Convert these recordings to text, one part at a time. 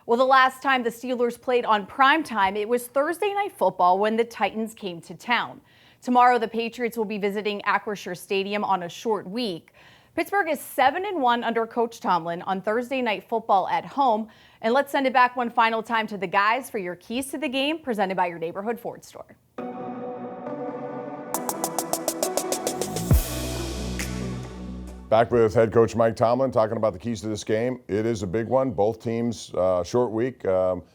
Well, the last time the Steelers played on primetime, it was Thursday Night Football when the Titans came to town. Tomorrow, the Patriots will be visiting Acrisure Stadium on a short week. Pittsburgh is 7-1 under Coach Tomlin on Thursday Night Football at home. And let's send it back one final time to the guys for your keys to the game, presented by your neighborhood Ford store. Back with head coach Mike Tomlin talking about the keys to this game. It is a big one. Both teams, short week.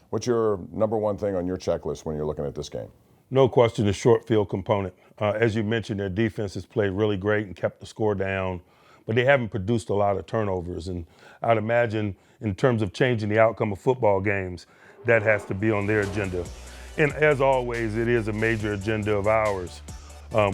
What's your number one thing on your checklist when you're looking at this game? No question, the short field component. As you mentioned, their defense has played really great and kept the score down, but they haven't produced a lot of turnovers. And I'd imagine in terms of changing the outcome of football games, that has to be on their agenda. And as always, it is a major agenda of ours.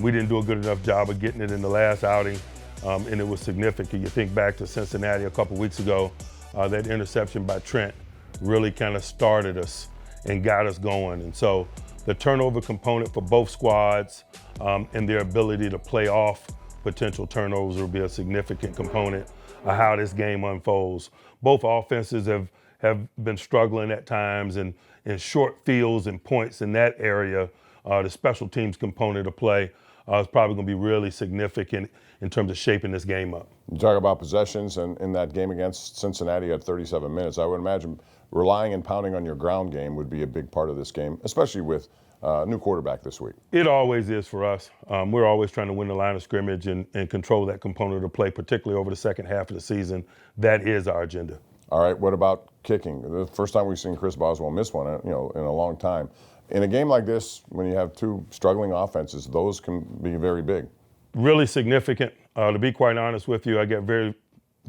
We didn't do a good enough job of getting it in the last outing. And it was significant. You think back to Cincinnati a couple weeks ago, that interception by Trent really kind of started us and got us going. And so the turnover component for both squads and their ability to play off potential turnovers will be a significant component of how this game unfolds. Both offenses have been struggling at times, and in short fields and points in that area, the special teams component of play is probably going to be really significant in terms of shaping this game up. You talk about possessions, and in that game against Cincinnati at 37 minutes, I would imagine relying and pounding on your ground game would be a big part of this game, especially with a new quarterback this week. It always is for us. We're always trying to win the line of scrimmage and control that component of the play, particularly over the second half of the season. That is our agenda. All right, what about kicking? The first time we've seen Chris Boswell miss one, in a long time. In a game like this, when you have two struggling offenses, those can be very big. Really significant. To be quite honest with you, I get very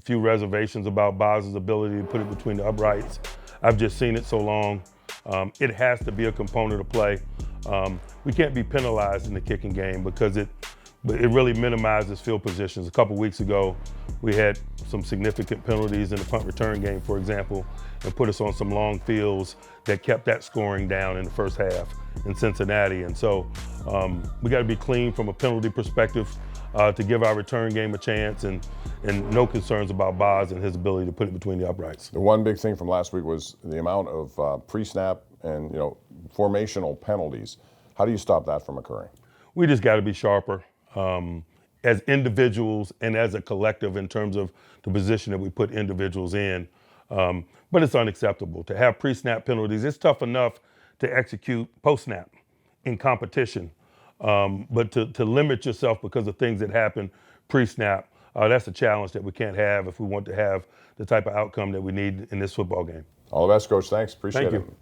few reservations about Boz's ability to put it between the uprights. I've just seen it so long. It has to be a component of play. We can't be penalized in the kicking game because it really minimizes field positions. A couple weeks ago, we had some significant penalties in the punt return game, for example, and put us on some long fields that kept that scoring down in the first half in Cincinnati. And so we got to be clean from a penalty perspective to give our return game a chance, and no concerns about Boz and his ability to put it between the uprights. The one big thing from last week was the amount of pre-snap and formational penalties. How do you stop that from occurring? We just got to be sharper as individuals and as a collective in terms of the position that we put individuals in. But it's unacceptable to have pre-snap penalties. It's tough enough to execute post-snap in competition. But to limit yourself because of things that happen pre-snap, that's a challenge that we can't have if we want to have the type of outcome that we need in this football game. All the best, Coach. Thanks. Appreciate it. Thank you.